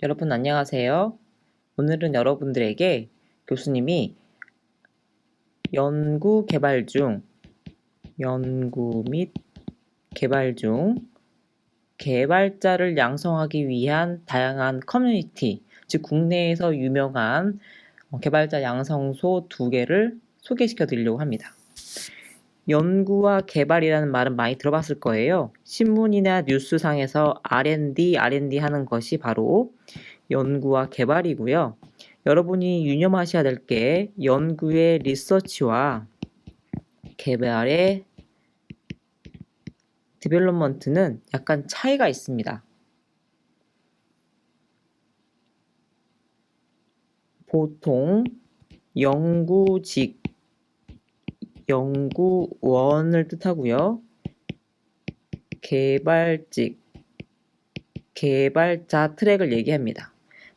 여러분 안녕하세요. 오늘은 여러분들에게 교수님이 연구 및 개발 중 개발자를 양성하기 위한 다양한 커뮤니티, 즉 국내에서 유명한 개발자 양성소 2개를 소개시켜 드리려고 합니다. 연구와 개발이라는 말은 많이 들어봤을 거예요. 신문이나 뉴스상에서 R&D 하는 것이 바로 연구와 개발이고요. 여러분이 유념하셔야 될 게 연구의 리서치와 개발의 디벨롭먼트는 약간 차이가 있습니다. 보통 연구직, 연구원을 뜻하고요. 개발직, 개발자 트랙을 얘기합니다.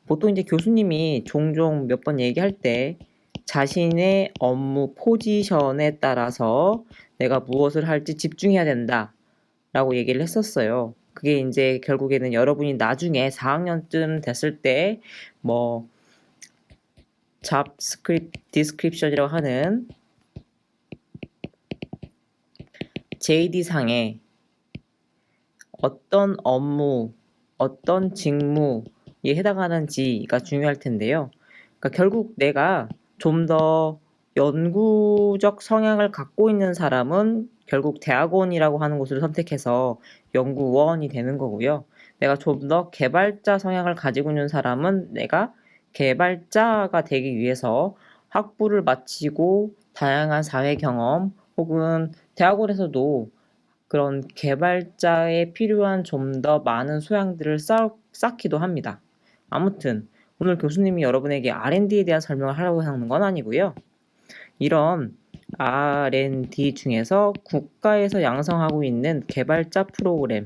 보통 이제 교수님이 종종 몇 번 얘기할 때 자신의 업무 포지션에 따라서 내가 무엇을 할지 집중해야 된다 라고 얘기를 했었어요. 그게 이제 결국에는 여러분이 나중에 4학년쯤 됐을 때 뭐 잡 스크립트 디스크립션이라고 하는 JD상에 어떤 업무, 어떤 직무에 해당하는지가 중요할 텐데요. 그러니까 결국 내가 좀 더 연구적 성향을 갖고 있는 사람은 결국 대학원이라고 하는 곳을 선택해서 연구원이 되는 거고요. 내가 좀 더 개발자 성향을 가지고 있는 사람은 내가 개발자가 되기 위해서 학부를 마치고 다양한 사회 경험 혹은 대학원에서도 그런 개발자에 필요한 좀 더 많은 소양들을 쌓기도 합니다. 아무튼 오늘 교수님이 여러분에게 R&D에 대한 설명을 하려고 하는 건 아니고요. 이런 R&D 중에서 국가에서 양성하고 있는 개발자 프로그램,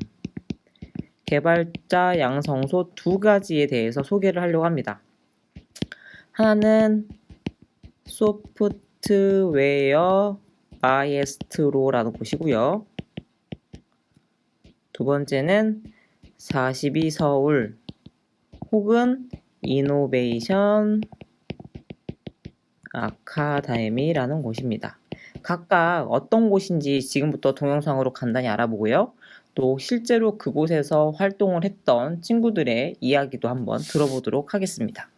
개발자 양성소 2가지에 대해서 소개를 하려고 합니다. 하나는 소프트웨어 마에스트로라는 곳이고요. 두 번째는 42서울 혹은 이노베이션 아카데미라는 곳입니다. 각각 어떤 곳인지 지금부터 동영상으로 간단히 알아보고요. 또 실제로 그곳에서 활동을 했던 친구들의 이야기도 한번 들어보도록 하겠습니다.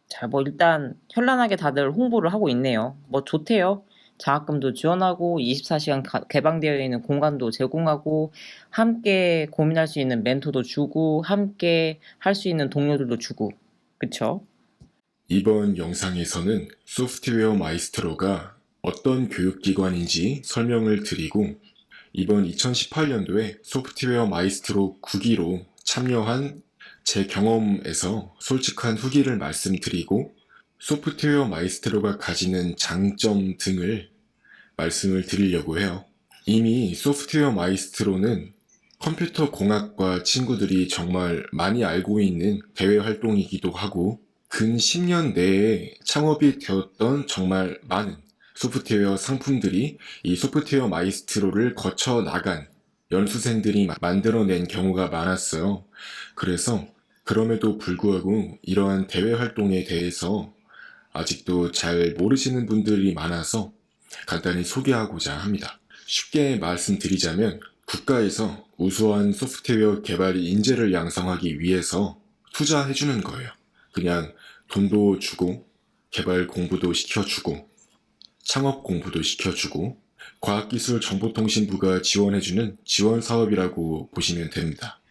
자, 뭐 일단 현란하게 다들 홍보를 하고 있네요. 뭐 좋대요. 장학금도 지원하고 24시간 개방되어 있는 공간도 제공하고 함께 고민할 수 있는 멘토도 주고 함께 할 수 있는 동료들도 주고 그쵸? 이번 영상에서는 소프트웨어 마이스트로가 어떤 교육기관인지 설명을 드리고 이번 2018년도에 소프트웨어 마이스트로 9기로 참여한 제 경험에서 솔직한 후기를 말씀드리고 소프트웨어 마이스트로가 가지는 장점 등을 말씀을 드리려고 해요. 이미 소프트웨어 마이스트로는 컴퓨터 공학과 친구들이 정말 많이 알고 있는 대외 활동이기도 하고 근 10년 내에 창업이 되었던 정말 많은 소프트웨어 상품들이 이 소프트웨어 마이스트로를 거쳐 나간 연수생들이 만들어낸 경우가 많았어요. 그래서 그럼에도 불구하고 이러한 대외 활동에 대해서 아직도 잘 모르시는 분들이 많아서 간단히 소개하고자 합니다. 쉽게 말씀드리자면 국가에서 우수한 소프트웨어 개발 인재를 양성하기 위해서 투자해주는 거예요. 그냥 돈도 주고 개발 공부도 시켜주고 창업 공부도 시켜주고 과학기술정보통신부가 지원해주는 지원 사업이라고 보시면 됩니다.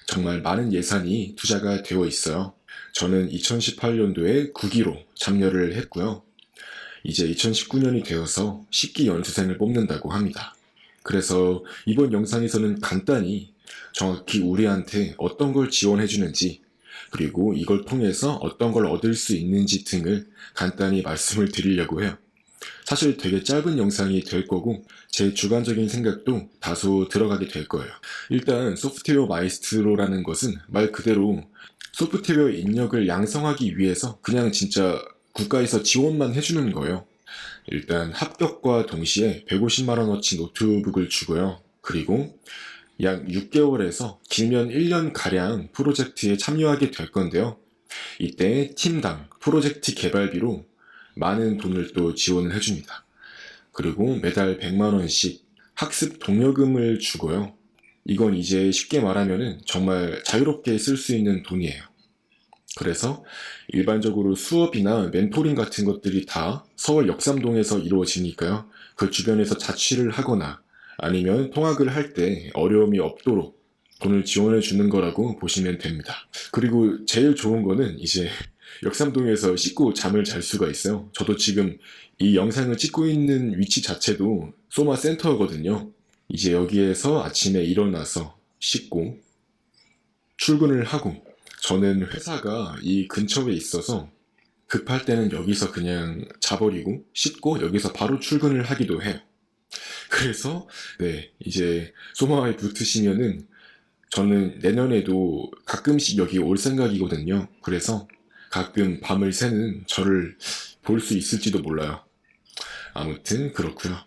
정말 많은 예산이 투자가 되어 있어요. 저는 2018년도에 9기로 참여를 했고요. 이제 2019년이 되어서 10기 연수생을 뽑는다고 합니다. 그래서 이번 영상에서는 간단히 정확히 우리한테 어떤 걸 지원해주는지 그리고 이걸 통해서 어떤 걸 얻을 수 있는지 등을 간단히 말씀을 드리려고 해요. 사실 되게 짧은 영상이 될 거고 제 주관적인 생각도 다소 들어가게 될 거예요. 일단 소프트웨어 마이스트로라는 것은 말 그대로 소프트웨어 인력을 양성하기 위해서 그냥 진짜 국가에서 지원만 해주는 거예요. 일단 합격과 동시에 150만원어치 노트북을 주고요. 그리고 약 6개월에서 길면 1년가량 프로젝트에 참여하게 될 건데요. 이때 팀당 프로젝트 개발비로 많은 돈을 또 지원을 해줍니다. 그리고 매달 100만원씩 학습 동료금을 주고요. 이건 이제 쉽게 말하면은 정말 자유롭게 쓸 수 있는 돈이에요. 그래서 일반적으로 수업이나 멘토링 같은 것들이 다 서울 역삼동에서 이루어지니까요. 그 주변에서 자취를 하거나 아니면 통학을 할 때 어려움이 없도록 돈을 지원해 주는 거라고 보시면 됩니다. 그리고 제일 좋은 거는 이제 역삼동에서 씻고 잠을 잘 수가 있어요. 저도 지금 이 영상을 찍고 있는 위치 자체도 소마 센터거든요. 이제 여기에서 아침에 일어나서 씻고 출근을 하고 저는 회사가 이 근처에 있어서 급할 때는 여기서 그냥 자버리고 씻고 여기서 바로 출근을 하기도 해요. 그래서 네, 이제 소마에 붙으시면은 저는 내년에도 가끔씩 여기 올 생각이거든요. 그래서 가끔 밤을 새는 저를 볼 수 있을지도 몰라요. 아무튼 그렇고요.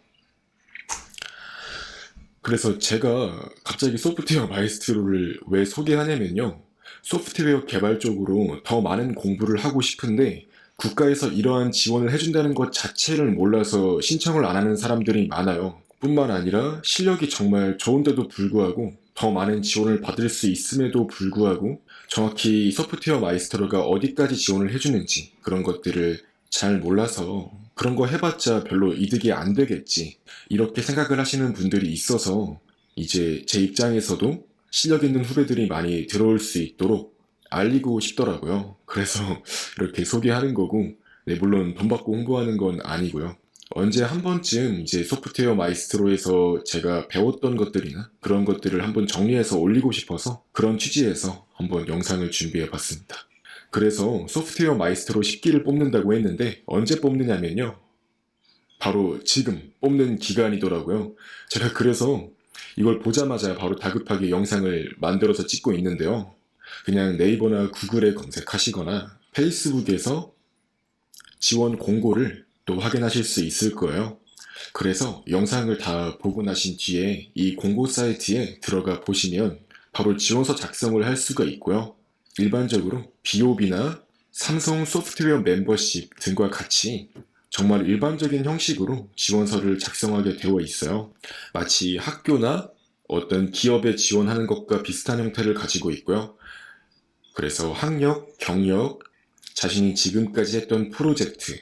그래서 제가 갑자기 소프트웨어 마이스트로를 왜 소개하냐면요. 소프트웨어 개발 쪽으로 더 많은 공부를 하고 싶은데 국가에서 이러한 지원을 해준다는 것 자체를 몰라서 신청을 안 하는 사람들이 많아요. 뿐만 아니라 실력이 정말 좋은데도 불구하고 더 많은 지원을 받을 수 있음에도 불구하고 정확히 소프트웨어 마이스터가 어디까지 지원을 해주는지 그런 것들을 잘 몰라서 그런 거 해봤자 별로 이득이 안 되겠지 이렇게 생각을 하시는 분들이 있어서 이제 제 입장에서도 실력 있는 후배들이 많이 들어올 수 있도록 알리고 싶더라고요. 그래서 이렇게 소개하는 거고 네, 물론 돈 받고 홍보하는 건 아니고요. 언제 한 번쯤 이제 소프트웨어 마이스트로에서 제가 배웠던 것들이나 그런 것들을 한번 정리해서 올리고 싶어서 그런 취지에서 한번 영상을 준비해 봤습니다. 그래서 소프트웨어 마이스트로 10기를 뽑는다고 했는데 언제 뽑느냐면요. 바로 지금 뽑는 기간이더라고요. 제가 그래서 이걸 보자마자 바로 다급하게 영상을 만들어서 찍고 있는데요. 그냥 네이버나 구글에 검색하시거나 페이스북에서 지원 공고를 또 확인하실 수 있을 거예요. 그래서 영상을 다 보고 나신 뒤에 이 공고 사이트에 들어가 보시면 바로 지원서 작성을 할 수가 있고요. 일반적으로 BOB나 삼성 소프트웨어 멤버십 등과 같이 정말 일반적인 형식으로 지원서를 작성하게 되어 있어요. 마치 학교나 어떤 기업에 지원하는 것과 비슷한 형태를 가지고 있고요. 그래서 학력, 경력, 자신이 지금까지 했던 프로젝트,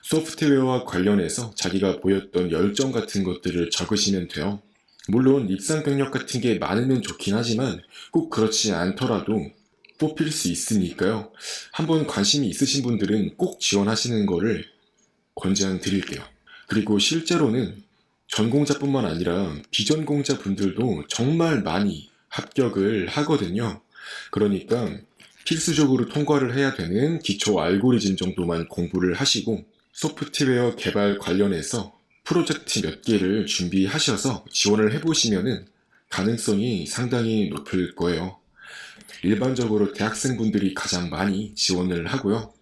소프트웨어와 관련해서 자기가 보였던 열정 같은 것들을 적으시면 돼요. 물론 입상 경력 같은 게 많으면 좋긴 하지만 꼭 그렇지 않더라도 뽑힐 수 있으니까요. 한번 관심이 있으신 분들은 꼭 지원하시는 거를 권장 드릴게요. 그리고 실제로는 전공자뿐만 아니라 비전공자 분들도 정말 많이 합격을 하거든요. 그러니까 필수적으로 통과를 해야 되는 기초 알고리즘 정도만 공부를 하시고 소프트웨어 개발 관련해서 프로젝트 몇 개를 준비하셔서 지원을 해보시면은 가능성이 상당히 높을 거예요. 일반적으로 대학생분들이 가장 많이 지원을 하고요.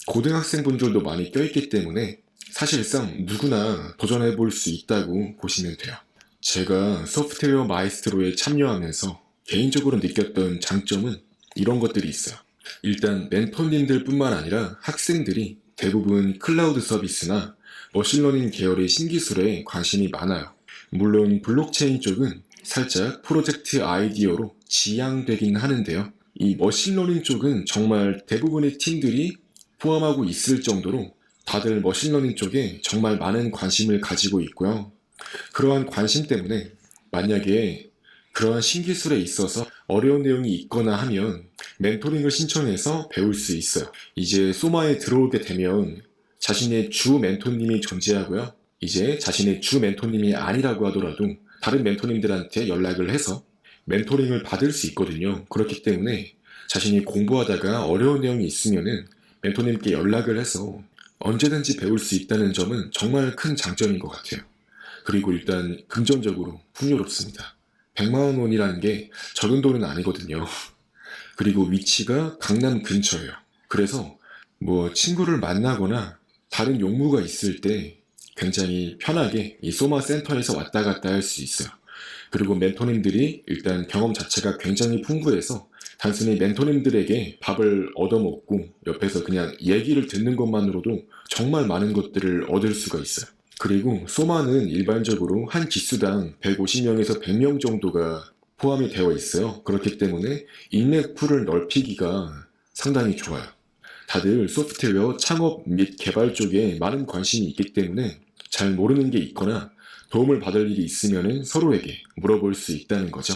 고등학생분들도 많이 껴있기 때문에 사실상 누구나 도전해 볼 수 있다고 보시면 돼요. 제가 소프트웨어 마이스트로에 참여하면서 개인적으로 느꼈던 장점은 이런 것들이 있어요. 일단 멘토님들 뿐만 아니라 학생들이 대부분 클라우드 서비스나 머신러닝 계열의 신기술에 관심이 많아요. 물론 블록체인 쪽은 살짝 프로젝트 아이디어로 지향되긴 하는데요. 이 머신러닝 쪽은 정말 대부분의 팀들이 포함하고 있을 정도로 다들 머신러닝 쪽에 정말 많은 관심을 가지고 있고요. 그러한 관심 때문에 만약에 그러한 신기술에 있어서 어려운 내용이 있거나 하면 멘토링을 신청해서 배울 수 있어요. 이제 소마에 들어오게 되면 자신의 주 멘토님이 존재하고요. 이제 자신의 주 멘토님이 아니라고 하더라도 다른 멘토님들한테 연락을 해서 멘토링을 받을 수 있거든요. 그렇기 때문에 자신이 공부하다가 어려운 내용이 있으면은 멘토님께 연락을 해서 언제든지 배울 수 있다는 점은 정말 큰 장점인 것 같아요. 그리고 일단 금전적으로 풍요롭습니다. 100만 원이라는 게 적은 돈은 아니거든요. 그리고 위치가 강남 근처예요. 그래서 뭐 친구를 만나거나 다른 용무가 있을 때 굉장히 편하게 이 소마 센터에서 왔다 갔다 할 수 있어요. 그리고 멘토님들이 일단 경험 자체가 굉장히 풍부해서 단순히 멘토님들에게 밥을 얻어먹고 옆에서 그냥 얘기를 듣는 것만으로도 정말 많은 것들을 얻을 수가 있어요. 그리고 소마는 일반적으로 한 기수당 150명에서 100명 정도가 포함이 되어 있어요. 그렇기 때문에 인맥풀을 넓히기가 상당히 좋아요. 다들 소프트웨어 창업 및 개발 쪽에 많은 관심이 있기 때문에 잘 모르는 게 있거나 도움을 받을 일이 있으면 서로에게 물어볼 수 있다는 거죠.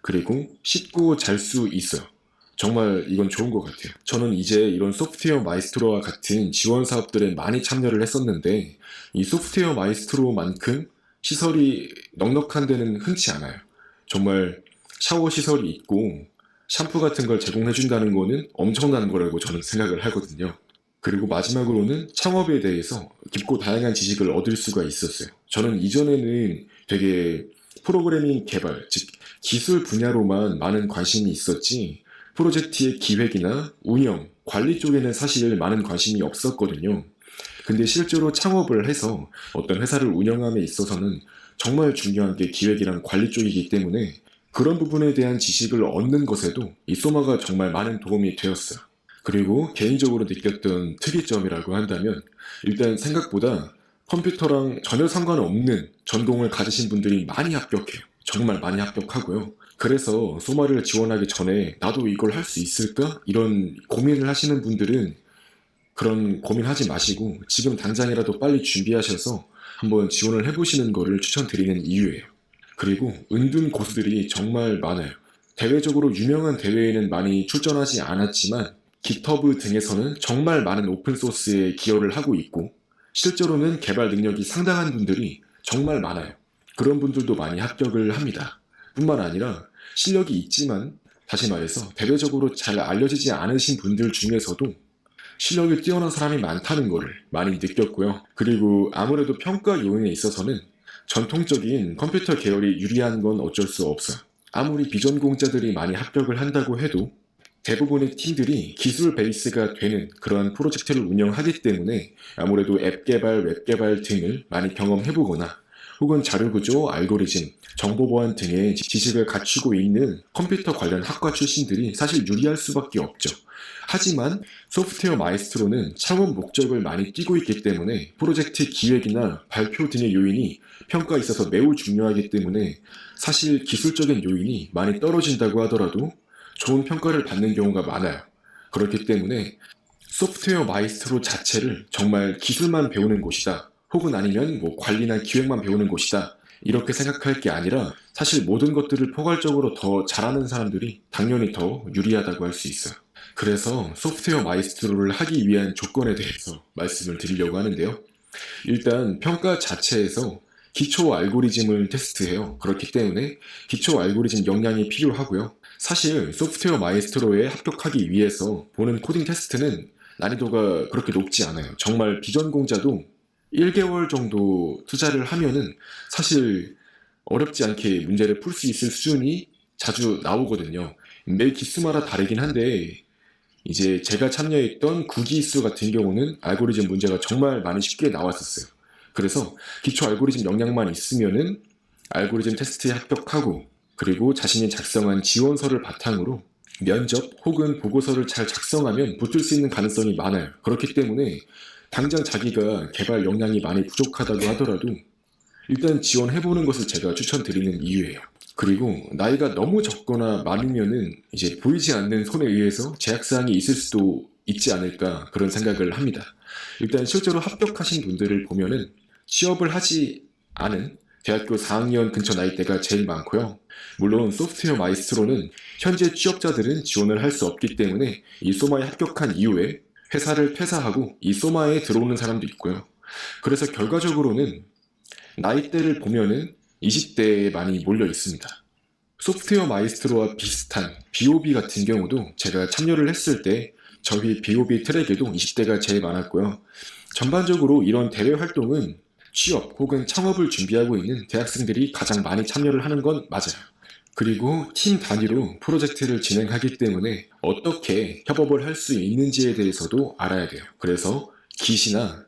그리고 쉽고 잘 수 있어요. 정말 이건 좋은 것 같아요. 저는 이제 이런 소프트웨어 마이스트로와 같은 지원 사업들에 많이 참여를 했었는데 이 소프트웨어 마이스트로만큼 시설이 넉넉한 데는 흔치 않아요. 정말 샤워 시설이 있고 샴푸 같은 걸 제공해준다는 거는 엄청난 거라고 저는 생각을 하거든요. 그리고 마지막으로는 창업에 대해서 깊고 다양한 지식을 얻을 수가 있었어요. 저는 이전에는 되게 프로그래밍 개발, 즉 기술 분야로만 많은 관심이 있었지 프로젝트의 기획이나 운영, 관리 쪽에는 사실 많은 관심이 없었거든요. 근데 실제로 창업을 해서 어떤 회사를 운영함에 있어서는 정말 중요한 게 기획이랑 관리 쪽이기 때문에 그런 부분에 대한 지식을 얻는 것에도 이 소마가 정말 많은 도움이 되었어요. 그리고 개인적으로 느꼈던 특이점이라고 한다면 일단 생각보다 컴퓨터랑 전혀 상관없는 전공을 가지신 분들이 많이 합격해요. 정말 많이 합격하고요. 그래서 소마를 지원하기 전에 나도 이걸 할 수 있을까? 이런 고민을 하시는 분들은 그런 고민하지 마시고 지금 당장이라도 빨리 준비하셔서 한번 지원을 해보시는 거를 추천드리는 이유예요. 그리고 은둔 고수들이 정말 많아요. 대외적으로 유명한 대회에는 많이 출전하지 않았지만 깃허브 등에서는 정말 많은 오픈소스에 기여를 하고 있고 실제로는 개발 능력이 상당한 분들이 정말 많아요. 그런 분들도 많이 합격을 합니다. 뿐만 아니라 실력이 있지만 다시 말해서 대외적으로 잘 알려지지 않으신 분들 중에서도 실력이 뛰어난 사람이 많다는 것을 많이 느꼈고요. 그리고 아무래도 평가 요인에 있어서는 전통적인 컴퓨터 계열이 유리한 건 어쩔 수 없어요. 아무리 비전공자들이 많이 합격을 한다고 해도 대부분의 팀들이 기술 베이스가 되는 그러한 프로젝트를 운영하기 때문에 아무래도 앱 개발, 웹 개발 등을 많이 경험해보거나 혹은 자료구조, 알고리즘, 정보보안 등의 지식을 갖추고 있는 컴퓨터 관련 학과 출신들이 사실 유리할 수밖에 없죠. 하지만 소프트웨어 마이스트로는 창업 목적을 많이 띠고 있기 때문에 프로젝트 기획이나 발표 등의 요인이 평가에 있어서 매우 중요하기 때문에 사실 기술적인 요인이 많이 떨어진다고 하더라도 좋은 평가를 받는 경우가 많아요. 그렇기 때문에 소프트웨어 마이스트로 자체를 정말 기술만 배우는 곳이다. 혹은 아니면 뭐 관리나 기획만 배우는 곳이다. 이렇게 생각할 게 아니라 사실 모든 것들을 포괄적으로 더 잘하는 사람들이 당연히 더 유리하다고 할 수 있어요. 그래서 소프트웨어 마이스트로를 하기 위한 조건에 대해서 말씀을 드리려고 하는데요. 일단 평가 자체에서 기초 알고리즘을 테스트해요. 그렇기 때문에 기초 알고리즘 역량이 필요하고요. 사실 소프트웨어 마이스트로에 합격하기 위해서 보는 코딩 테스트는 난이도가 그렇게 높지 않아요. 정말 비전공자도 1개월 정도 투자를 하면은 사실 어렵지 않게 문제를 풀 수 있을 수준이 자주 나오거든요. 매 기수마다 다르긴 한데 이제 제가 참여했던 구기수 같은 경우는 알고리즘 문제가 정말 많이 쉽게 나왔었어요. 그래서 기초 알고리즘 역량만 있으면은 알고리즘 테스트에 합격하고 그리고 자신이 작성한 지원서를 바탕으로 면접 혹은 보고서를 잘 작성하면 붙을 수 있는 가능성이 많아요. 그렇기 때문에 당장 자기가 개발 역량이 많이 부족하다고 하더라도 일단 지원해보는 것을 제가 추천드리는 이유예요. 그리고 나이가 너무 적거나 많으면은 이제 보이지 않는 손에 의해서 제약사항이 있을 수도 있지 않을까 그런 생각을 합니다. 일단 실제로 합격하신 분들을 보면은 취업을 하지 않은 대학교 4학년 근처 나이대가 제일 많고요. 물론 소프트웨어 마이스트로는 현재 취업자들은 지원을 할 수 없기 때문에 이 소마에 합격한 이후에 회사를 퇴사하고 이 소마에 들어오는 사람도 있고요. 그래서 결과적으로는 나이대를 보면은 20대에 많이 몰려 있습니다. 소프트웨어 마이스트로와 비슷한 BOB 같은 경우도 제가 참여를 했을 때 저희 BOB 트랙에도 20대가 제일 많았고요. 전반적으로 이런 대외 활동은 취업 혹은 창업을 준비하고 있는 대학생들이 가장 많이 참여를 하는 건 맞아요. 그리고 팀 단위로 프로젝트를 진행하기 때문에 어떻게 협업을 할 수 있는지에 대해서도 알아야 돼요. 그래서 깃이나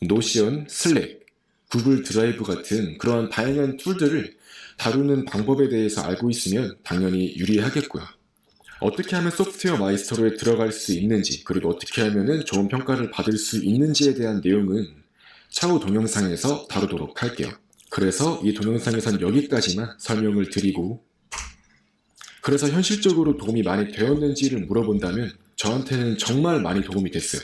노션, 슬랙, 구글 드라이브 같은 그러한 다양한 툴들을 다루는 방법에 대해서 알고 있으면 당연히 유리하겠고요. 어떻게 하면 소프트웨어 마이스터로에 들어갈 수 있는지 그리고 어떻게 하면 좋은 평가를 받을 수 있는지에 대한 내용은 차후 동영상에서 다루도록 할게요. 그래서 이 동영상에선 여기까지만 설명을 드리고 그래서 현실적으로 도움이 많이 되었는지를 물어본다면 저한테는 정말 많이 도움이 됐어요.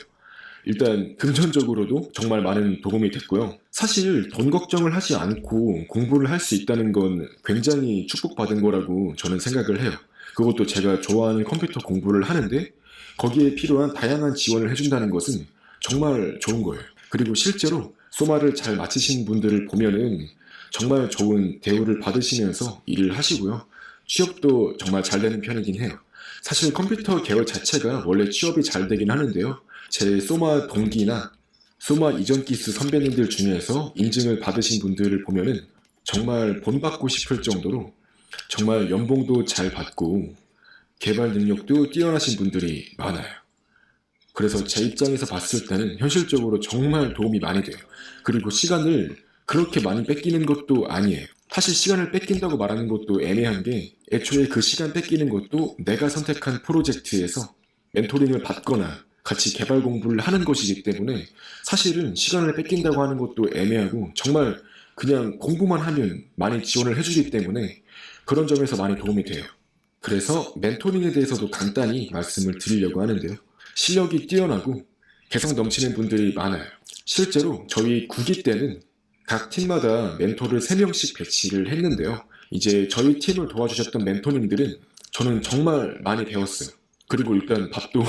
일단 금전적으로도 정말 많은 도움이 됐고요. 사실 돈 걱정을 하지 않고 공부를 할 수 있다는 건 굉장히 축복받은 거라고 저는 생각을 해요. 그것도 제가 좋아하는 컴퓨터 공부를 하는데 거기에 필요한 다양한 지원을 해준다는 것은 정말 좋은 거예요. 그리고 실제로 소마를 잘 마치신 분들을 보면은 정말 좋은 대우를 받으시면서 일을 하시고요. 취업도 정말 잘 되는 편이긴 해요. 사실 컴퓨터 계열 자체가 원래 취업이 잘 되긴 하는데요. 제 소마 동기나 소마 이전 기수 선배님들 중에서 인증을 받으신 분들을 보면은 정말 본받고 싶을 정도로 정말 연봉도 잘 받고 개발 능력도 뛰어나신 분들이 많아요. 그래서 제 입장에서 봤을 때는 현실적으로 정말 도움이 많이 돼요. 그리고 시간을 그렇게 많이 뺏기는 것도 아니에요. 사실 시간을 뺏긴다고 말하는 것도 애매한 게 애초에 그 시간 뺏기는 것도 내가 선택한 프로젝트에서 멘토링을 받거나 같이 개발 공부를 하는 것이기 때문에 사실은 시간을 뺏긴다고 하는 것도 애매하고 정말 그냥 공부만 하면 많이 지원을 해주기 때문에 그런 점에서 많이 도움이 돼요. 그래서 멘토링에 대해서도 간단히 말씀을 드리려고 하는데요. 실력이 뛰어나고 개성 넘치는 분들이 많아요. 실제로 저희 9기 때는 각 팀마다 멘토를 3명씩 배치를 했는데요. 이제 저희 팀을 도와주셨던 멘토님들은 저는 정말 많이 배웠어요. 그리고 일단 밥도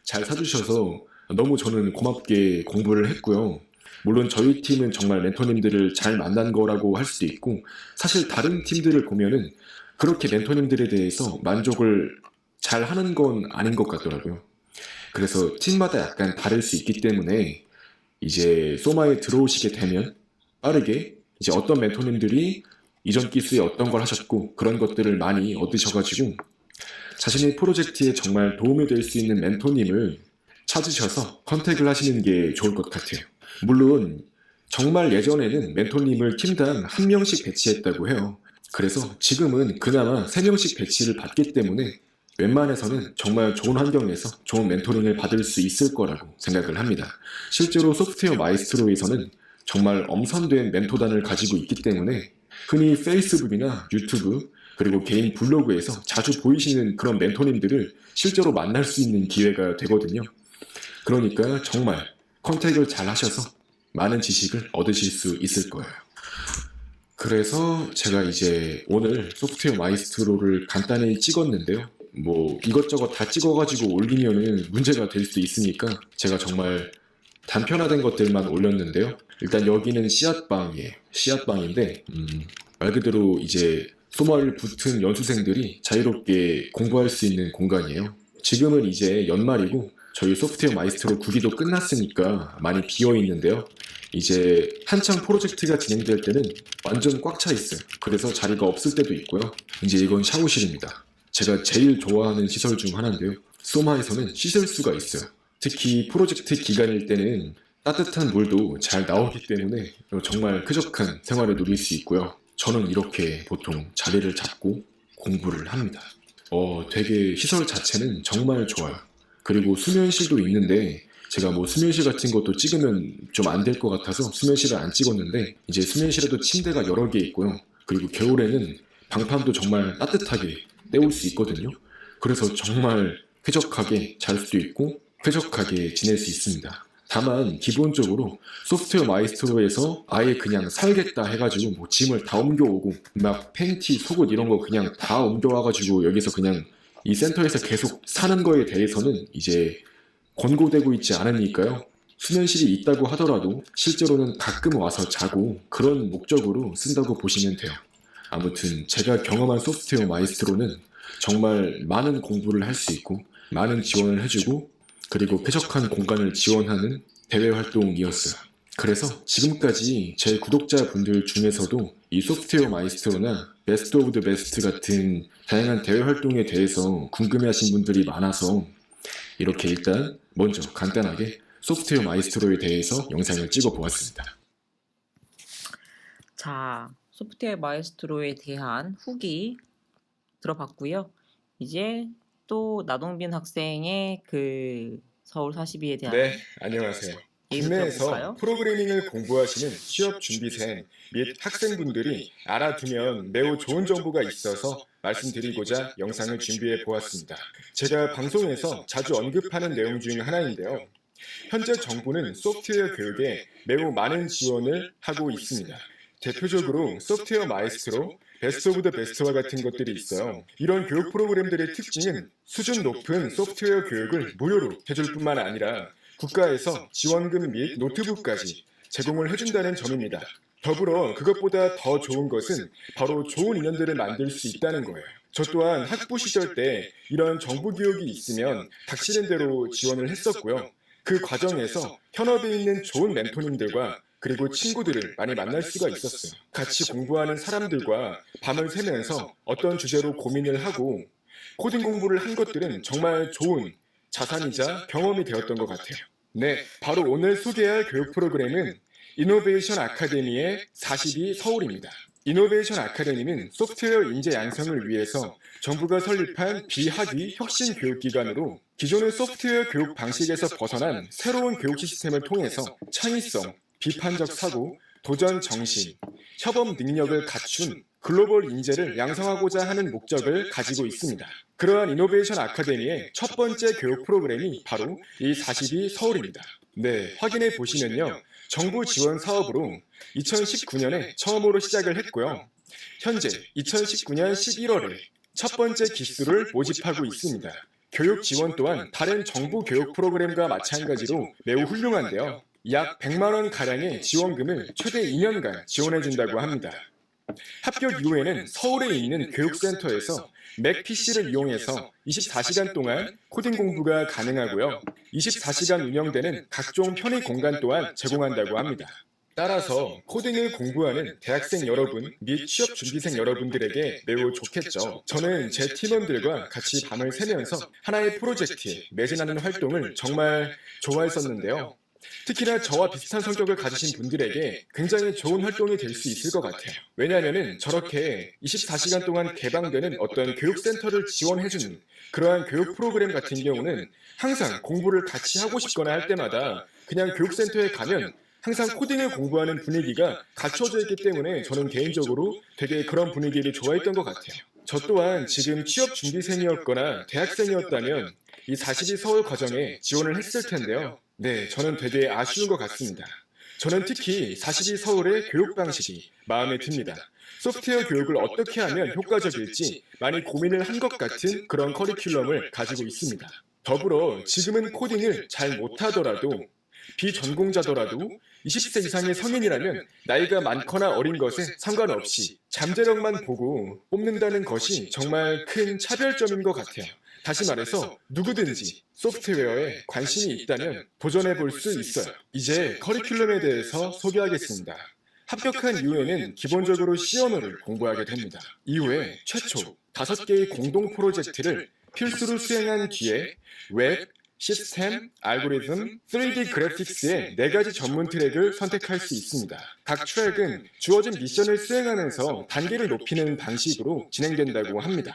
잘 사주셔서 너무 저는 고맙게 공부를 했고요. 물론 저희 팀은 정말 멘토님들을 잘 만난 거라고 할 수도 있고 사실 다른 팀들을 보면은 그렇게 멘토님들에 대해서 만족을 잘 하는 건 아닌 것 같더라고요. 그래서 팀마다 약간 다를 수 있기 때문에 이제 소마에 들어오시게 되면 빠르게 이제 어떤 멘토님들이 이전 기수에 어떤 걸 하셨고 그런 것들을 많이 얻으셔가지고 자신의 프로젝트에 정말 도움이 될 수 있는 멘토님을 찾으셔서 컨택을 하시는 게 좋을 것 같아요. 물론 정말 예전에는 멘토님을 팀당 1명씩 배치했다고 해요. 그래서 지금은 그나마 3명씩 배치를 받기 때문에 웬만해서는 정말 좋은 환경에서 좋은 멘토링을 받을 수 있을 거라고 생각을 합니다. 실제로 소프트웨어 마이스트로에서는 정말 엄선된 멘토단을 가지고 있기 때문에 흔히 페이스북이나 유튜브 그리고 개인 블로그에서 자주 보이시는 그런 멘토님들을 실제로 만날 수 있는 기회가 되거든요. 그러니까 정말 컨택을 잘 하셔서 많은 지식을 얻으실 수 있을 거예요. 그래서 제가 이제 오늘 소프트웨어 마이스트로를 간단히 찍었는데요. 뭐 이것저것 다 찍어가지고 올리면은 문제가 될 수도 있으니까 제가 정말 단편화된 것들만 올렸는데요. 일단 여기는 씨앗방이에요. 씨앗방인데 말 그대로 이제 소마를 붙은 연수생들이 자유롭게 공부할 수 있는 공간이에요. 지금은 이제 연말이고 저희 소프트웨어 마이스트로 9기도 끝났으니까 많이 비어 있는데요. 이제 한창 프로젝트가 진행될 때는 완전 꽉 차 있어요. 그래서 자리가 없을 때도 있고요. 이제 이건 샤워실입니다. 제가 제일 좋아하는 시설 중 하나인데요. 소마에서는 씻을 수가 있어요. 특히 프로젝트 기간일 때는 따뜻한 물도 잘 나오기 때문에 정말 쾌적한 생활을 누릴 수 있고요. 저는 이렇게 보통 자리를 잡고 공부를 합니다. 되게 시설 자체는 정말 좋아요. 그리고 수면실도 있는데 제가 뭐 수면실 같은 것도 찍으면 좀 안 될 것 같아서 수면실을 안 찍었는데 이제 수면실에도 침대가 여러 개 있고요. 그리고 겨울에는 방판도 정말 따뜻하게 때울 수 있거든요. 그래서 정말 쾌적하게 잘 수도 있고 쾌적하게 지낼 수 있습니다. 다만 기본적으로 소프트웨어 마이스트로에서 아예 그냥 살겠다 해가지고 뭐 짐을 다 옮겨오고 막 팬티, 속옷 이런 거 그냥 다 옮겨와가지고 여기서 그냥 이 센터에서 계속 사는 거에 대해서는 이제 권고되고 있지 않으니까요. 수면실이 있다고 하더라도 실제로는 가끔 와서 자고 그런 목적으로 쓴다고 보시면 돼요. 아무튼 제가 경험한 소프트웨어 마이스트로는 정말 많은 공부를 할 수 있고 많은 지원을 해주고 그리고 쾌적한 공간을 지원하는 대외 활동이었어요. 그래서 지금까지 제 구독자분들 중에서도 이 소프트웨어 마이스트로나 베스트 오브 더 베스트 같은 다양한 대외 활동에 대해서 궁금해하신 분들이 많아서 이렇게 일단 먼저 간단하게 소프트웨어 마이스트로에 대해서 영상을 찍어 보았습니다. 자, 소프트웨어 마에스트로에 대한 후기 들어봤고요. 이제 또 나동빈 학생의 그 서울 42에 대한 네, 안녕하세요. 얘기 국내에서 들어볼까요? 프로그래밍을 공부하시는 취업 준비생 및 학생분들이 알아두면 매우 좋은 정보가 있어서 말씀드리고자 영상을 준비해 보았습니다. 제가 방송에서 자주 언급하는 내용 중 하나인데요. 현재 정부는 소프트웨어 교육에 매우 많은 지원을 하고 있습니다. 대표적으로 소프트웨어 마이스트로, 베스트 오브 더 베스트와 같은 것들이 있어요. 이런 교육 프로그램들의 특징은 수준 높은 소프트웨어 교육을 무료로 해줄 뿐만 아니라 국가에서 지원금 및 노트북까지 제공을 해준다는 점입니다. 더불어 그것보다 더 좋은 것은 바로 좋은 인연들을 만들 수 있다는 거예요. 저 또한 학부 시절 때 이런 정부 교육이 있으면 닥치는 대로 지원을 했었고요. 그 과정에서 현업에 있는 좋은 멘토님들과 그리고 친구들을 많이 만날 수가 있었어요. 같이 공부하는 사람들과 밤을 새면서 어떤 주제로 고민을 하고 코딩 공부를 한 것들은 정말 좋은 자산이자 경험이 되었던 것 같아요. 네, 바로 오늘 소개할 교육 프로그램은 이노베이션 아카데미의 42 서울입니다. 이노베이션 아카데미는 소프트웨어 인재 양성을 위해서 정부가 설립한 비학위 혁신 교육기관으로 기존의 소프트웨어 교육 방식에서 벗어난 새로운 교육 시스템을 통해서 창의성, 비판적 사고, 도전 정신, 협업 능력을 갖춘 글로벌 인재를 양성하고자 하는 목적을 가지고 있습니다. 그러한 이노베이션 아카데미의 첫 번째 교육 프로그램이 바로 이 42 서울입니다. 네, 확인해 보시면요. 정부 지원 사업으로 2019년에 처음으로 시작을 했고요. 현재 2019년 11월에 첫 번째 기수를 모집하고 있습니다. 교육 지원 또한 다른 정부 교육 프로그램과 마찬가지로 매우 훌륭한데요. 약 100만 원 가량의 지원금을 최대 2년간 지원해준다고 합니다. 합격 이후에는 서울에 있는 교육센터에서 맥 PC를 이용해서 24시간 동안 코딩 공부가 가능하고요. 24시간 운영되는 각종 편의 공간 또한 제공한다고 합니다. 따라서 코딩을 공부하는 대학생 여러분 및 취업 준비생 여러분들에게 매우 좋겠죠. 저는 제 팀원들과 같이 밤을 새면서 하나의 프로젝트에 매진하는 활동을 정말 좋아했었는데요. 특히나 저와 비슷한 성격을 가지신 분들에게 굉장히 좋은 활동이 될 수 있을 것 같아요. 왜냐하면 저렇게 24시간 동안 개방되는 어떤 교육센터를 지원해주는 그러한 교육 프로그램 같은 경우는 항상 공부를 같이 하고 싶거나 할 때마다 그냥 교육센터에 가면 항상 코딩을 공부하는 분위기가 갖춰져 있기 때문에 저는 개인적으로 되게 그런 분위기를 좋아했던 것 같아요. 저 또한 지금 취업 준비생이었거나 대학생이었다면 이 42 서울 과정에 지원을 했을 텐데요. 네, 저는 되게 아쉬운 것 같습니다. 저는 특히 42 서울의 교육 방식이 마음에 듭니다. 소프트웨어 교육을 어떻게 하면 효과적일지 많이 고민을 한 것 같은 그런 커리큘럼을 가지고 있습니다. 더불어 지금은 코딩을 잘 못하더라도 비전공자더라도 20세 이상의 성인이라면 나이가 많거나 어린 것에 상관없이 잠재력만 보고 뽑는다는 것이 정말 큰 차별점인 것 같아요. 다시 말해서 누구든지 소프트웨어에 관심이 있다면 도전해 볼 수 있어요. 이제 커리큘럼에 대해서 소개하겠습니다. 합격한 이후에는 기본적으로 C 언어를 공부하게 됩니다. 이후에 최초 5개의 공동 프로젝트를 필수로 수행한 뒤에 웹, 시스템, 알고리즘, 3D 그래픽스의 4가지 전문 트랙을 선택할 수 있습니다. 각 트랙은 주어진 미션을 수행하면서 단계를 높이는 방식으로 진행된다고 합니다.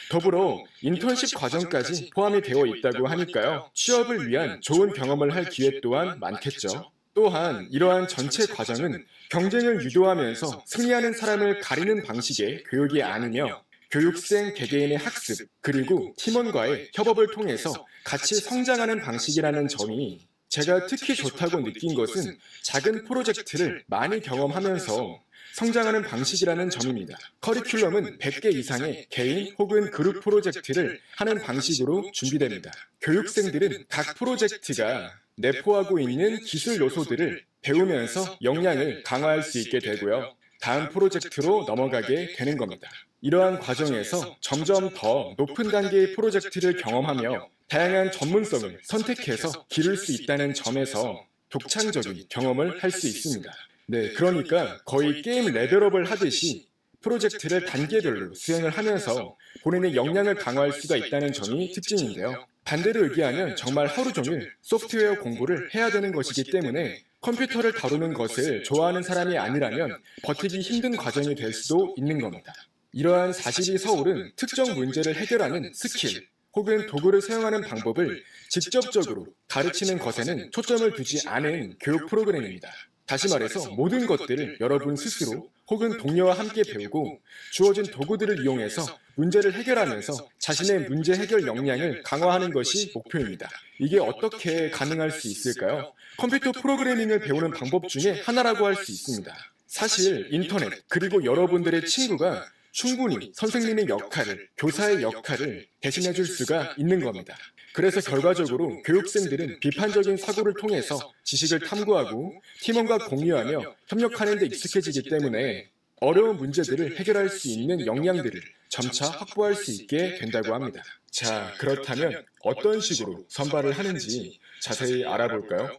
더불어 인턴십 과정까지 포함이 되어 있다고 하니까요. 취업을 위한 좋은 경험을 할 기회 또한 많겠죠. 또한 이러한 전체 과정은 경쟁을 유도하면서 승리하는 사람을 가리는 방식의 교육이 아니며 교육생 개개인의 학습 그리고 팀원과의 협업을 통해서 같이 성장하는 방식이라는 점이 제가 특히 좋다고 느낀 것은 작은 프로젝트를 많이 경험하면서 성장하는 방식이라는 점입니다. 커리큘럼은 100개 이상의 개인 혹은 그룹 프로젝트를 하는 방식으로 준비됩니다. 교육생들은 각 프로젝트가 내포하고 있는 기술 요소들을 배우면서 역량을 강화할 수 있게 되고요. 다음 프로젝트로 넘어가게 되는 겁니다. 이러한 과정에서 점점 더 높은 단계의 프로젝트를 경험하며 다양한 전문성을 선택해서 기를 수 있다는 점에서 독창적인 경험을 할 수 있습니다. 네, 그러니까 거의 게임 레벨업을 하듯이 프로젝트를 단계별로 수행을 하면서 본인의 역량을 강화할 수가 있다는 점이 특징인데요. 반대로 얘기하면 정말 하루 종일 소프트웨어 공부를 해야 되는 것이기 때문에 컴퓨터를 다루는 것을 좋아하는 사람이 아니라면 버티기 힘든 과정이 될 수도 있는 겁니다. 이러한 42 서울은 특정 문제를 해결하는 스킬 혹은 도구를 사용하는 방법을 직접적으로 가르치는 것에는 초점을 두지 않은 교육 프로그램입니다. 다시 말해서 모든 것들을 여러분 스스로 혹은 동료와 함께 배우고 주어진 도구들을 이용해서 문제를 해결하면서 자신의 문제 해결 역량을 강화하는 것이 목표입니다. 이게 어떻게 가능할 수 있을까요? 컴퓨터 프로그래밍을 배우는 방법 중에 하나라고 할 수 있습니다. 사실 인터넷 그리고 여러분들의 친구가 충분히 선생님의 역할을, 교사의 역할을 대신해 줄 수가 있는 겁니다. 그래서 결과적으로 교육생들은 비판적인 사고를 통해서 지식을 탐구하고 팀원과 공유하며 협력하는 데 익숙해지기 때문에 어려운 문제들을 해결할 수 있는 역량들을 점차 확보할 수 있게 된다고 합니다. 자, 그렇다면 어떤 식으로 선발을 하는지 자세히 알아볼까요?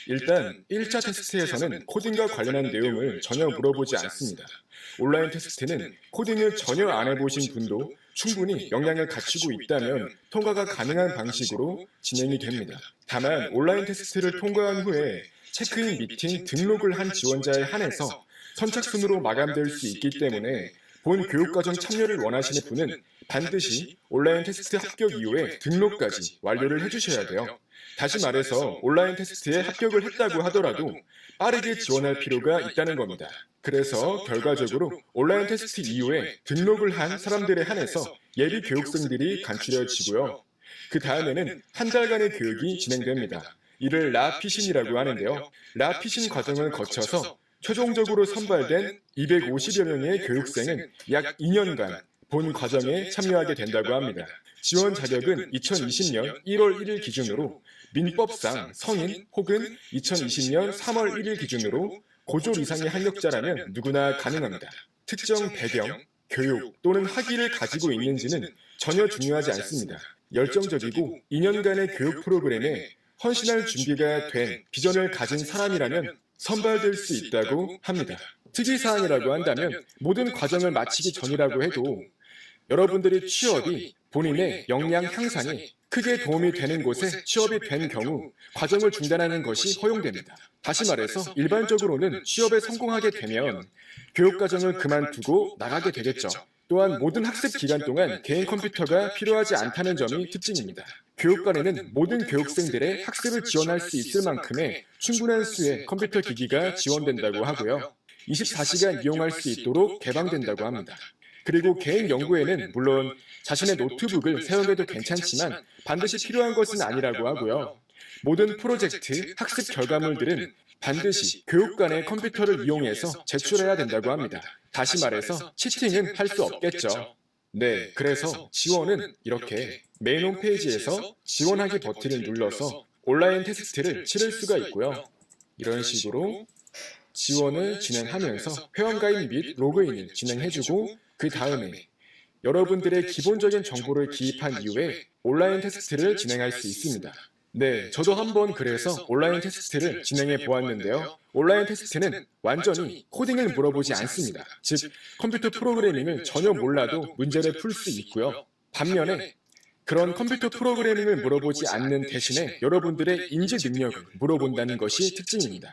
일단 1차 테스트에서는 코딩과 관련한 내용을 전혀 물어보지 않습니다. 온라인 테스트는 코딩을 전혀 안 해보신 분도 충분히 역량을 갖추고 있다면 통과가 가능한 방식으로 진행이 됩니다. 다만 온라인 테스트를 통과한 후에 체크인 미팅 등록을 한 지원자에 한해서 선착순으로 마감될 수 있기 때문에 본 교육과정 참여를 원하시는 분은 반드시 온라인 테스트 합격 이후에 등록까지 완료를 해주셔야 돼요. 다시 말해서 온라인 테스트에 합격을 했다고 하더라도 빠르게 지원할 필요가 있다는 겁니다. 그래서 결과적으로 온라인 테스트 이후에 등록을 한 사람들에 한해서 예비 교육생들이 간추려지고요. 그 다음에는 한 달간의 교육이 진행됩니다. 이를 라피신이라고 하는데요. 라피신 과정을 거쳐서 최종적으로 선발된 250여 명의 교육생은 약 2년간 본 과정에 참여하게 된다고 합니다. 지원 자격은 2020년 1월 1일 기준으로 민법상 성인 혹은 2020년 3월 1일 기준으로 고졸 이상의 학력자라면 누구나 가능합니다. 특정 배경, 교육 또는 학위를 가지고 있는지는 전혀 중요하지 않습니다. 열정적이고 2년간의 교육 프로그램에 헌신할 준비가 된 비전을 가진 사람이라면 선발될 수 있다고 합니다. 특이사항이라고 한다면 모든 과정을 마치기 전이라고 해도 여러분들의 취업이 본인의 역량 향상에 크게 도움이 되는 곳에 취업이 된 경우 과정을 중단하는 것이 허용됩니다. 다시 말해서 일반적으로는 취업에 성공하게 되면 교육과정을 그만두고 나가게 되겠죠. 또한 모든 학습 기간 동안 개인 컴퓨터가 필요하지 않다는 점이 특징입니다. 교육관에는 모든 교육생들의 학습을 지원할 수 있을 만큼의 충분한 수의 컴퓨터 기기가 지원된다고 하고요. 24시간 이용할 수 있도록 개방된다고 합니다. 그리고 개인 연구에는 물론 자신의 노트북을 사용해도 괜찮지만 반드시 필요한 것은 아니라고 하고요. 모든 프로젝트, 학습 결과물들은 반드시 교육관의 컴퓨터를 이용해서 제출해야 된다고 합니다. 다시 말해서 치팅은 할 수 없겠죠. 네, 그래서 지원은 이렇게 메인 홈페이지에서 지원하기 버튼을 눌러서 온라인 테스트를 치를 수가 있고요. 이런 식으로 지원을 진행하면서 회원가입 및 로그인을 진행해주고 그 다음에 여러분들의 기본적인 정보를 기입한 이후에 온라인 테스트를 진행할 수 있습니다. 네, 저도 한번 그래서 온라인 테스트를 진행해 보았는데요. 온라인 테스트는 완전히 코딩을 물어보지 않습니다. 즉, 컴퓨터 프로그래밍을 전혀 몰라도 문제를 풀 수 있고요. 반면에 그런 컴퓨터 프로그래밍을 물어보지 않는 대신에 여러분들의 인지 능력을 물어본다는 것이 특징입니다.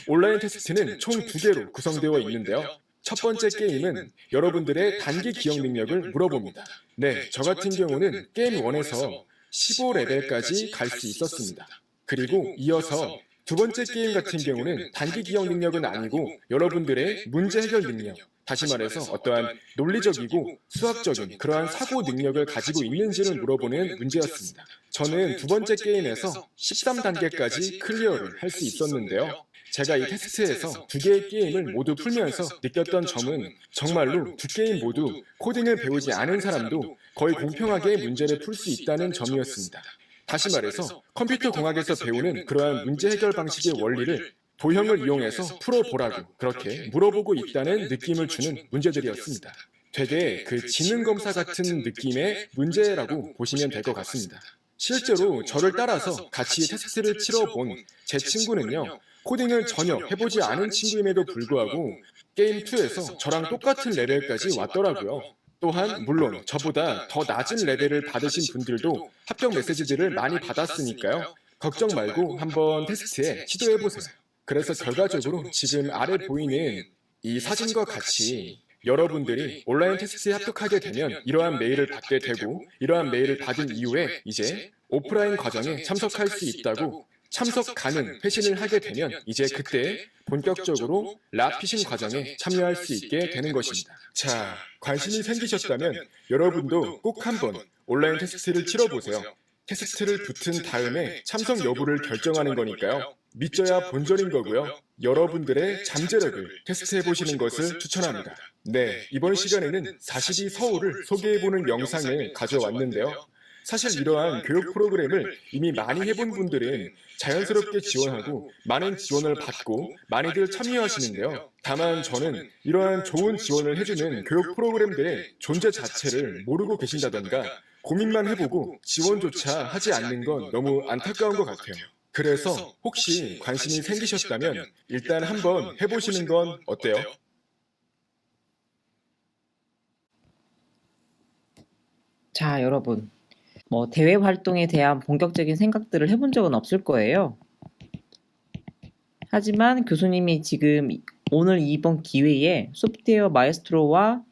온라인 테스트는 총 2개로 구성되어 있는데요. 첫 번째 게임은 여러분들의 단기 기억 능력을 물어봅니다. 네, 저 같은 경우는 게임 1에서 15레벨까지 갈 수 있었습니다. 그리고 이어서 두 번째 게임 같은 경우는 단기 기억 능력은 아니고 여러분들의 문제 해결 능력, 다시 말해서 어떠한 논리적이고 수학적인 그러한 사고 능력을 가지고 있는지를 물어보는 문제였습니다. 저는 두 번째 게임에서 13단계까지 클리어를 할 수 있었는데요. 제가 이 테스트에서 2개의 게임을 모두 풀면서 느꼈던 점은 정말로 2게임 모두 코딩을 배우지 않은 사람도 거의 공평하게 문제를 풀 수 있다는 점이었습니다. 다시 말해서 컴퓨터 공학에서 배우는 그러한 문제 해결 방식의 원리를 도형을 이용해서 풀어보라고 그렇게 물어보고 있다는 느낌을 주는 문제들이었습니다. 되게 그 지능검사 같은 느낌의 문제라고 보시면 될 것 같습니다. 실제로 저를 따라서 같이 테스트를 치러본 제 친구는요, 코딩을 전혀 해보지 않은 친구임에도 불구하고 게임2에서 저랑 똑같은 레벨까지 왔더라고요. 또한 물론 저보다 더 낮은 레벨을 받으신 분들도 합격 메시지들을 많이 받았으니까요. 걱정 말고 한번 테스트에 시도해보세요. 그래서 결과적으로 지금 아래 보이는 이 사진과 같이 여러분들이 온라인 테스트에 합격하게 되면 이러한 메일을 받게 되고, 이러한 메일을 받은 이후에 이제 오프라인 과정에 참석할 수 있다고 참석 가능 회신을 하게 되면 이제 그때 본격적으로 랍피싱 과정에 참여할 수 있게 되는 것입니다. 자, 관심이 생기셨다면 여러분도 꼭 한번 온라인 테스트를 치러보세요. 테스트를 붙은 다음에 참석 여부를 결정하는 거니까요. 믿져야 본전인 거고요. 여러분들의 잠재력을 테스트해보시는 것을 추천합니다. 네, 이번 시간에는 42 서울을 소개해보는 영상을 가져왔는데요. 사실 이러한 교육 프로그램을 이미 많이 해본 분들은 자연스럽게 지원하고 많은 지원을 받고 많이들 참여하시는데요. 다만 저는 이러한 좋은 지원을 해주는 교육 프로그램들의 존재 자체를 모르고 계신다던가 고민만 해보고 지원조차 하지 않는 건 너무 안타까운 것 같아요. 그래서 혹시 관심이 생기셨다면 일단 한번 해보시는 건 어때요? 자, 여러분. 대외 활동에 대한 본격적인 생각들을 해본 적은 없을 거예요. 하지만 교수님이 지금 오늘 이번 기회에 소프트웨어 마에스트로와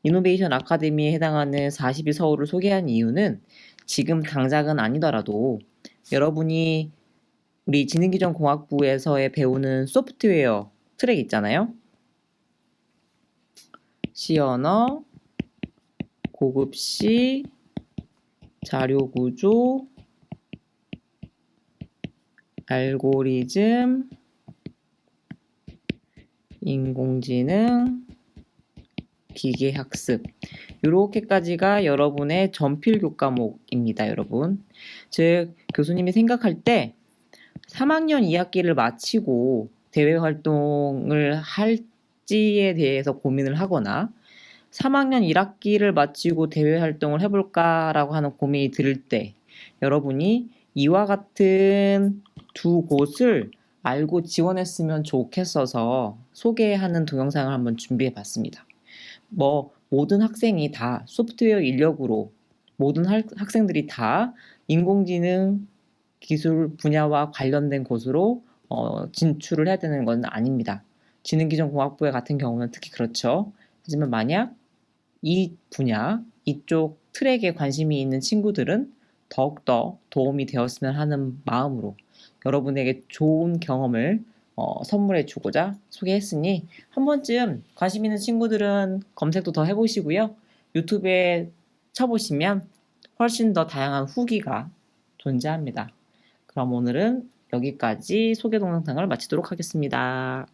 이노베이션 아카데미에 해당하는 42 서울을 소개한 이유는 지금 당장은 아니더라도 여러분이 우리 지능기전공학부에서의 배우는 소프트웨어 트랙 있잖아요. C 언어, 고급 C, 자료구조, 알고리즘, 인공지능, 기계학습 이렇게까지가 여러분의 전필 교과목입니다. 여러분. 즉 교수님이 생각할 때 3학년 2학기를 마치고 대외 활동을 할지에 대해서 고민을 하거나 3학년 1학기를 마치고 대외 활동을 해볼까라고 하는 고민이 들 때 여러분이 이와 같은 두 곳을 알고 지원했으면 좋겠어서 소개하는 동영상을 한번 준비해 봤습니다. 모든 학생이 다 소프트웨어 인력으로 모든 학생들이 다 인공지능 기술 분야와 관련된 곳으로 진출을 해야 되는 건 아닙니다. 지능기전공학부에 같은 경우는 특히 그렇죠. 하지만 만약 이 분야, 이쪽 트랙에 관심이 있는 친구들은 더욱더 도움이 되었으면 하는 마음으로 여러분에게 좋은 경험을 선물해 주고자 소개했으니 한 번쯤 관심 있는 친구들은 검색도 더 해보시고요. 유튜브에 쳐보시면 훨씬 더 다양한 후기가 존재합니다. 그럼 오늘은 여기까지 소개 동영상을 마치도록 하겠습니다.